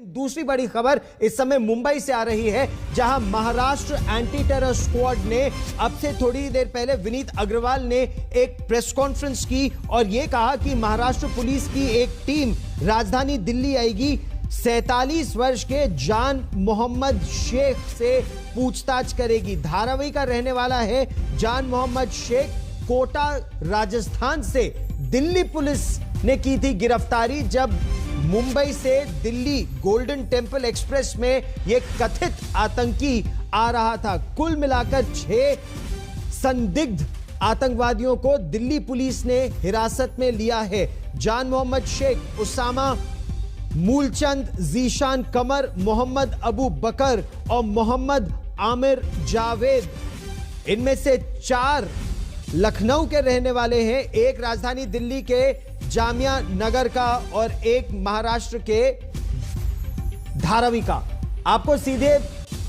दूसरी बड़ी खबर इस समय मुंबई से आ रही है, जहां महाराष्ट्र एंटी टेरर स्क्वाड ने अब से थोड़ी देर पहले विनीत अग्रवाल ने एक प्रेस कॉन्फ्रेंस की और यह कहा कि महाराष्ट्र पुलिस की एक टीम राजधानी दिल्ली आएगी, 47 वर्ष के जान मोहम्मद शेख से पूछताछ करेगी। धारावी का रहने वाला है जान मोहम्मद शेख। कोटा राजस्थान से दिल्ली पुलिस ने की थी गिरफ्तारी जब मुंबई से दिल्ली गोल्डन टेम्पल एक्सप्रेस में यह कथित आतंकी आ रहा था। कुल मिलाकर 6 संदिग्ध आतंकवादियों को दिल्ली पुलिस ने हिरासत में लिया है। जान मोहम्मद शेख, उसामा मूलचंद, जीशान कमर, मोहम्मद अबू बकर और मोहम्मद आमिर जावेद, इनमें से 4 लखनऊ के रहने वाले हैं, एक राजधानी दिल्ली के जामिया नगर का और एक महाराष्ट्र के धारावी का। आपको सीधे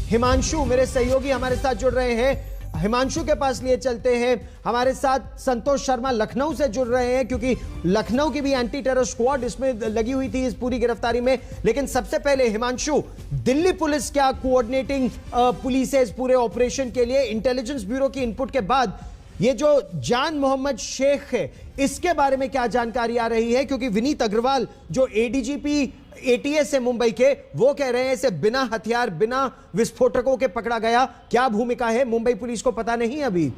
हिमांशु, मेरे सहयोगी हमारे साथ जुड़ रहे हैं, हिमांशु के पास लिए चलते हैं। हमारे साथ संतोष शर्मा लखनऊ से जुड़ रहे हैं क्योंकि लखनऊ की भी एंटी टेरर स्क्वाड इसमें लगी हुई थी इस पूरी गिरफ्तारी में। लेकिन सबसे पहले हिमांशु, दिल्ली पुलिस क्या कोऑर्डिनेटिंग पुलिस है इस पूरे ऑपरेशन के लिए? इंटेलिजेंस ब्यूरो की इनपुट के बाद ये जो जान मोहम्मद शेख है इसके बारे में क्या जानकारी आ रही है? क्योंकि विनीत अग्रवाल जो एडीजीपी एटीएस है मुंबई के, वो कह रहे हैं इसे बिना हथियार, बिना विस्फोटकों के पकड़ा गया। क्या भूमिका है मुंबई पुलिस को पता नहीं अभी।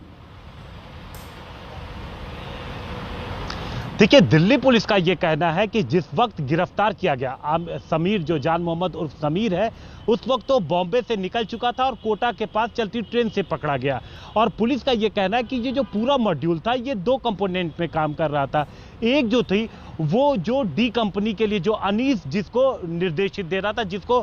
देखिए, दिल्ली पुलिस का यह कहना है कि जिस वक्त गिरफ्तार किया गया समीर, जो जान मोहम्मद उर्फ समीर है, उस वक्त तो बॉम्बे से निकल चुका था और कोटा के पास चलती ट्रेन से पकड़ा गया। और पुलिस का यह कहना है कि ये जो पूरा मॉड्यूल था ये 2 कंपोनेंट में काम कर रहा था। एक जो थी वो जो डी कंपनी के लिए जो अनीस जिसको निर्देशित दे रहा था, जिसको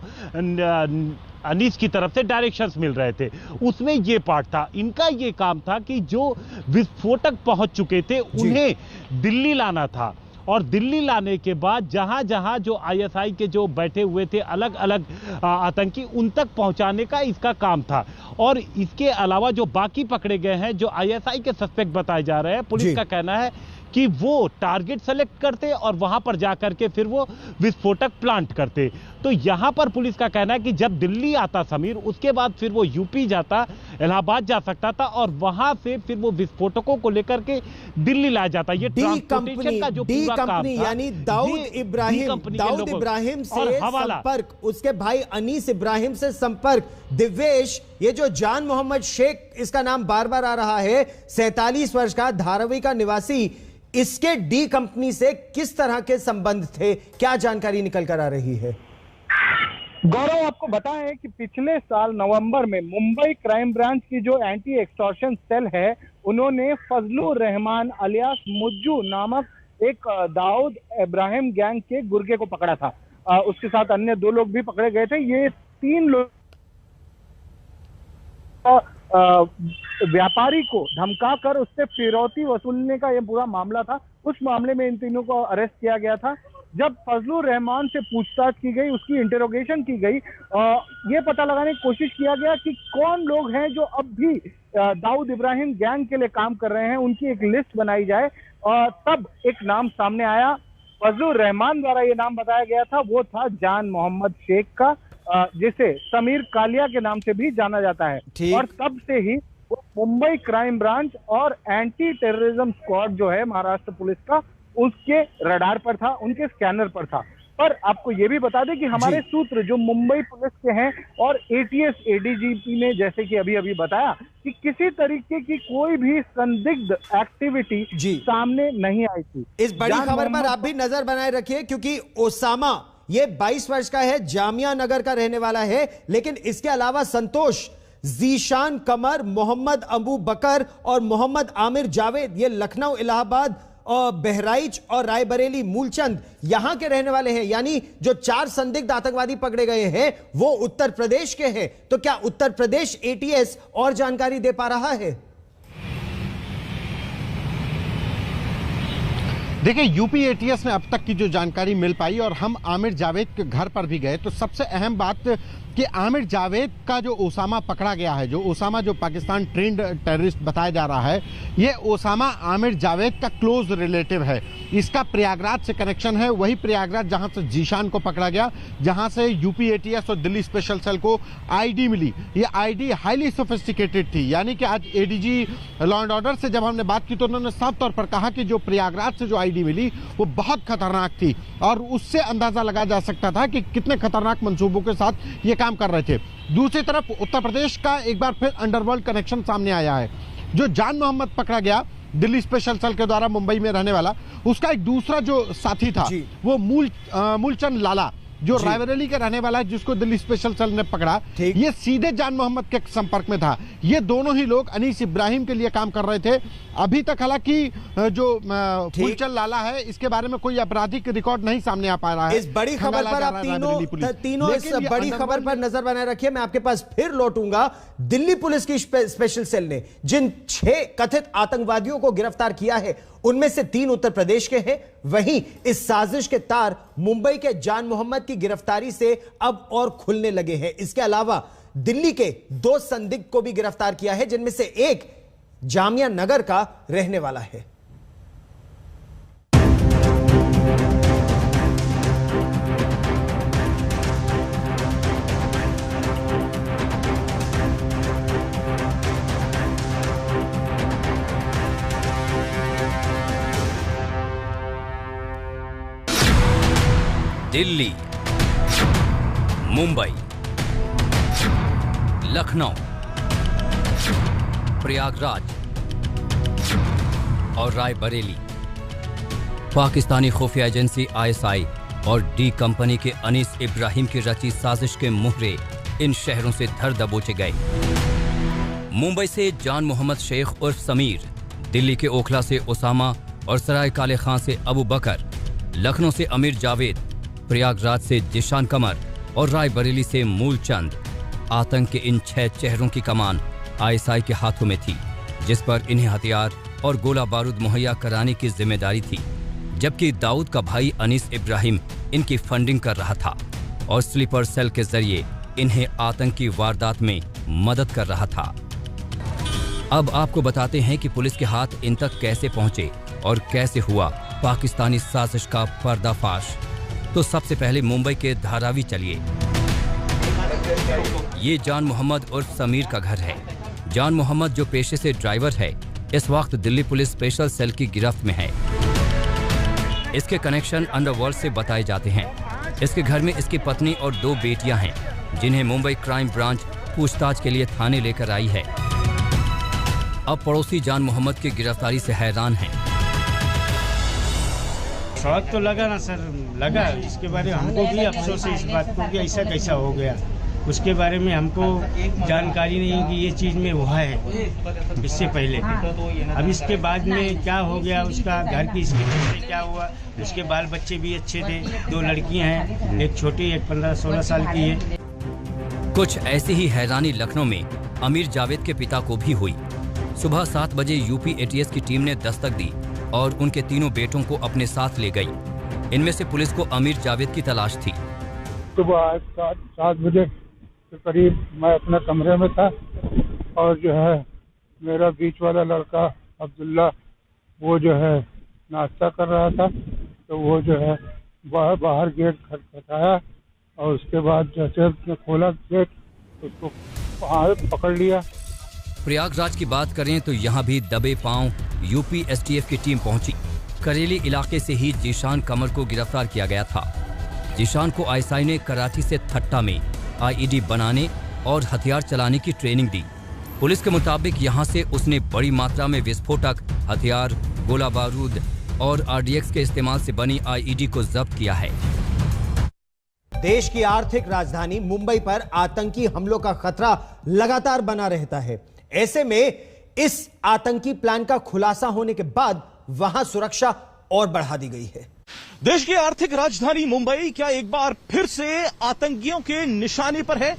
अनीस की तरफ से डायरेक्शंस मिल रहे थे, उसमें ये पार्ट था। इनका ये काम था कि जो विस्फोटक पहुंच चुके थे उन्हें दिल्ली लाना था और दिल्ली लाने के बाद जहां जहां जो आईएसआई के जो बैठे हुए थे अलग अलग आतंकी, उन तक पहुंचाने का इसका काम था। और इसके अलावा जो बाकी पकड़े गए हैं, जो आईएसआई के सस्पेक्ट बताए जा रहे हैं, पुलिस का कहना है कि वो टारगेट सेलेक्ट करते और वहां पर जाकर के फिर वो विस्फोटक प्लांट करते। तो यहां पर पुलिस का कहना है कि जब दिल्ली आता समीर, उसके बाद फिर वो यूपी जाता, इलाहाबाद जा सकता था और वहां से फिर वो विस्फोटकों को लेकर के दिल्ली लाया जाता। ये ट्रांसपोर्टेशन का जो पूरा काम था, यानी दाऊद इब्राहिम से संपर्क, उसके भाई अनीस इब्राहिम से संपर्क, दिव्येश, ये जो जान मोहम्मद शेख, इसका नाम बार बार आ रहा है, 47 वर्ष का धारावी का निवासी, इसके डी कंपनी से किस तरह के संबंध थे? क्या जानकारी निकल कर आ रही है? गौरव, आपको बताएं कि पिछले साल नवंबर में मुंबई क्राइम ब्रांच की जो एंटी एक्सटॉर्शन सेल है, उन्होंने फजलुर रहमान अलियास मुज्जू नामक एक दाऊद इब्राहिम गैंग के गुर्गे को पकड़ा था। उसके साथ अन्य 2 लोग भी पकड़े गए थे। ये 3 लोग व्यापारी को धमकाकर उससे फिरौती वसूलने का यह पूरा मामला था। उस मामले में इन तीनों को अरेस्ट किया गया था। जब फजलुर रहमान से पूछताछ की गई, उसकी इंटरोगेशन की गई, ये पता लगाने की कोशिश किया गया कि कौन लोग हैं जो अब भी दाऊद इब्राहिम गैंग के लिए काम कर रहे हैं, उनकी एक लिस्ट बनाई जाए। तब एक नाम सामने आया, फजलुर रहमान द्वारा ये नाम बताया गया था, वो था जान मोहम्मद शेख का, जिसे समीर कालिया के नाम से भी जाना जाता है। और तब से ही वो मुंबई क्राइम ब्रांच और एंटी टेररिज्म स्क्वाड जो है महाराष्ट्र पुलिस का, उसके रडार पर था, उनके स्कैनर पर था। पर आपको यह भी बता दें कि हमारे सूत्र जो मुंबई पुलिस के हैं और एटीएस एडीजीपी ने जैसे कि अभी अभी बताया कि किसी तरीके की कोई भी संदिग्ध एक्टिविटी सामने नहीं आई थी। इस बड़ी खबर पर आप भी नजर बनाए रखिए क्योंकि ओसामा, ये 22 वर्ष का है, जामिया नगर का रहने वाला है। लेकिन इसके अलावा संतोष, जीशान कमर, मोहम्मद अबू बकर और मोहम्मद आमिर जावेद, ये लखनऊ, इलाहाबाद और बहराइच और रायबरेली, मूलचंद, यहां के रहने वाले हैं। यानी जो 4 संदिग्ध आतंकवादी पकड़े गए हैं वो उत्तर प्रदेश के हैं। तो क्या उत्तर प्रदेश एटीएस और जानकारी दे पा रहा है? देखिए, यूपी एटीएस में अब तक की जो जानकारी मिल पाई और हम आमिर जावेद के घर पर भी गए, तो सबसे अहम बात कि आमिर जावेद का जो ओसामा पकड़ा गया है, जो ओसामा जो पाकिस्तान ट्रेंड टेररिस्ट बताया जा रहा है, ये ओसामा आमिर जावेद का क्लोज रिलेटिव है। इसका प्रयागराज से कनेक्शन है, वही प्रयागराज जहां से जीशान को पकड़ा गया, जहां से यूपी एटीएस और दिल्ली स्पेशल सेल को आईडी मिली। ये आईडी हाईली सोफिस्टिकेटेड थी, यानी कि आज एडीजी लॉ एंड ऑर्डर से जब हमने बात की तो उन्होंने साफ तौर पर कहा कि जो प्रयागराज से जो आईडी मिली वो बहुत खतरनाक थी और उससे अंदाजा लगाया जा सकता था कि कितने खतरनाक मंसूबों के साथ ये काम कर रहे थे। दूसरी तरफ उत्तर प्रदेश का एक बार फिर अंडरवर्ल्ड कनेक्शन सामने आया है। जो जान मोहम्मद पकड़ा गया दिल्ली स्पेशल सेल के द्वारा मुंबई में रहने वाला, उसका एक दूसरा जो साथी था वो मूलचंद लाला, जो रायबरेली का रहने वाला है, जिसको दिल्ली स्पेशल सेल ने पकड़ा, ये सीधे जान मोहम्मद के संपर्क में था। ये दोनों ही लोग अनीस इब्राहिम के लिए काम कर रहे थे। अभी तक हालांकि जो मूलचंद लाला है, इसके बारे में कोई आपराधिक रिकॉर्ड नहीं सामने आ पा रहा है। इस बड़ी खबर पर आप तीनों इस बड़ी खबर पर नजर बनाए रखिए। मैं आपके पास फिर लौटूंगा। दिल्ली पुलिस की स्पेशल सेल ने जिन 6 कथित आतंकवादियों को गिरफ्तार किया है, उनमें से 3 उत्तर प्रदेश के हैं। वहीं इस साजिश के तार मुंबई के जान मोहम्मद की गिरफ्तारी से अब और खुलने लगे हैं। इसके अलावा दिल्ली के 2 संदिग्ध को भी गिरफ्तार किया है, जिनमें से एक जामिया नगर का रहने वाला है। दिल्ली, मुंबई, लखनऊ, प्रयागराज और रायबरेली पाकिस्तानी खुफिया एजेंसी आईएसआई और डी कंपनी के अनीस इब्राहिम की रची साजिश के मुहरे इन शहरों से धर दबोचे गए। मुंबई से जान मोहम्मद शेख उर्फ समीर, दिल्ली के ओखला से ओसामा और सराय काले खां से अबू बकर, लखनऊ से अमीर जावेद, प्रयागराज से जिशान कमर और रायबरेली से मूलचंद। आतंक के इन 6 चेहरों की कमान आईएसआई के हाथों में थी, जिस पर इन्हें हथियार और गोला बारूद मुहैया कराने की जिम्मेदारी थी, जबकि दाऊद का भाई अनीस इब्राहिम इनकी फंडिंग कर रहा था और स्लीपर सेल के जरिए इन्हें आतंकी वारदात में मदद कर रहा था। अब आपको बताते हैं कि पुलिस के हाथ इन तक कैसे पहुंचे और कैसे हुआ पाकिस्तानी साजिश का पर्दाफाश। तो सबसे पहले मुंबई के धारावी चलिए। ये जान मोहम्मद उर्फ समीर का घर है। जान मोहम्मद जो पेशे से ड्राइवर है, इस वक्त दिल्ली पुलिस स्पेशल सेल की गिरफ्त में है। इसके कनेक्शन अंडरवर्ल्ड से बताए जाते हैं। इसके घर में इसकी पत्नी और 2 बेटियां हैं, जिन्हें मुंबई क्राइम ब्रांच पूछताछ के लिए थाने लेकर आई है। अब पड़ोसी जान मोहम्मद की गिरफ्तारी से हैरान हैं। शौक तो लगा ना सर, लगा। इसके बारे में हमको भी अफसोस है इस बात को कि ऐसा कैसा हो गया। उसके बारे में हमको जानकारी नहीं कि ये चीज़ में हुआ है इससे पहले। अब इसके बाद में क्या हो गया, उसका घर की स्थिति क्या हुआ। उसके बाल बच्चे भी अच्छे थे, 2 लड़कियां हैं, एक छोटी एक 15-16 साल की है। कुछ ऐसी ही हैरानी लखनऊ में अमीर जावेद के पिता को भी हुई। सुबह 7 बजे यूपी एटीएस की टीम ने दस्तक दी और उनके 3 बेटों को अपने साथ ले गई। इनमें से पुलिस को अमीर जावेद की तलाश थी। सुबह 7 बजे के करीब मैं अपने कमरे में था और जो है मेरा बीच वाला लड़का अब्दुल्ला, वो जो है नाश्ता कर रहा था, तो वो जो है बाहर गेट खटखटाया और उसके बाद जैसे उसने खोला गेट, उसको पकड़ लिया। प्रयागराज की बात करें तो यहाँ भी दबे पांव यूपी एसटीएफ की टीम पहुंची। करेली इलाके से ही जीशान कमर को गिरफ्तार किया गया था। जीशान को आईएसआई ने कराची से थट्टा में आईईडी बनाने और हथियार चलाने की ट्रेनिंग दी। पुलिस के मुताबिक यहाँ से उसने बड़ी मात्रा में विस्फोटक, हथियार, गोला बारूद और आरडीएक्स के इस्तेमाल से बनी आईईडी को जब्त किया है। देश की आर्थिक राजधानी मुंबई पर आतंकी हमलों का खतरा लगातार बना रहता है। ऐसे में इस आतंकी प्लान का खुलासा होने के बाद वहां सुरक्षा और बढ़ा दी गई है। देश की आर्थिक राजधानी मुंबई क्या एक बार फिर से आतंकियों के निशाने पर है?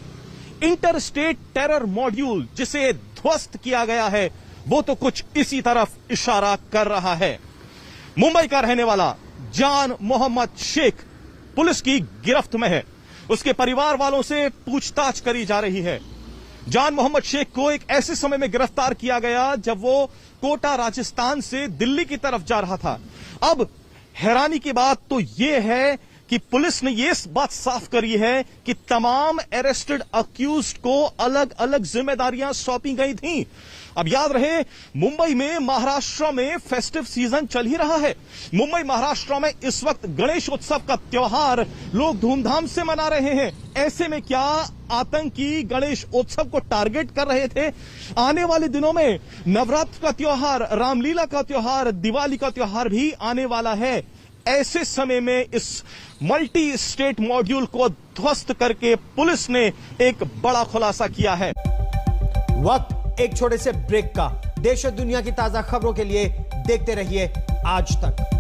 इंटरस्टेट टेरर मॉड्यूल जिसे ध्वस्त किया गया है, वो तो कुछ इसी तरफ इशारा कर रहा है। मुंबई का रहने वाला जान मोहम्मद शेख पुलिस की गिरफ्त में है। उसके परिवार वालों से पूछताछ करी जा रही है। जान मोहम्मद शेख को एक ऐसे समय में गिरफ्तार किया गया जब वो कोटा राजस्थान से दिल्ली की तरफ जा रहा था। अब हैरानी की बात तो यह है कि पुलिस ने यह बात साफ करी है कि तमाम अरेस्टेड अक्यूज्ड को अलग अलग जिम्मेदारियां सौंपी गई थीं। अब याद रहे, मुंबई में महाराष्ट्र में फेस्टिव सीजन चल ही रहा है। मुंबई महाराष्ट्र में इस वक्त गणेश उत्सव का त्योहार लोग धूमधाम से मना रहे हैं। ऐसे में क्या आतंकी गणेश उत्सव को टारगेट कर रहे थे? आने वाले दिनों में नवरात्र का त्योहार, रामलीला का त्योहार, दिवाली का त्योहार भी आने वाला है। ऐसे समय में इस मल्टी स्टेट मॉड्यूल को ध्वस्त करके पुलिस ने एक बड़ा खुलासा किया है। वक्त एक छोटे से ब्रेक का। देश और दुनिया की ताजा खबरों के लिए देखते रहिए आज तक।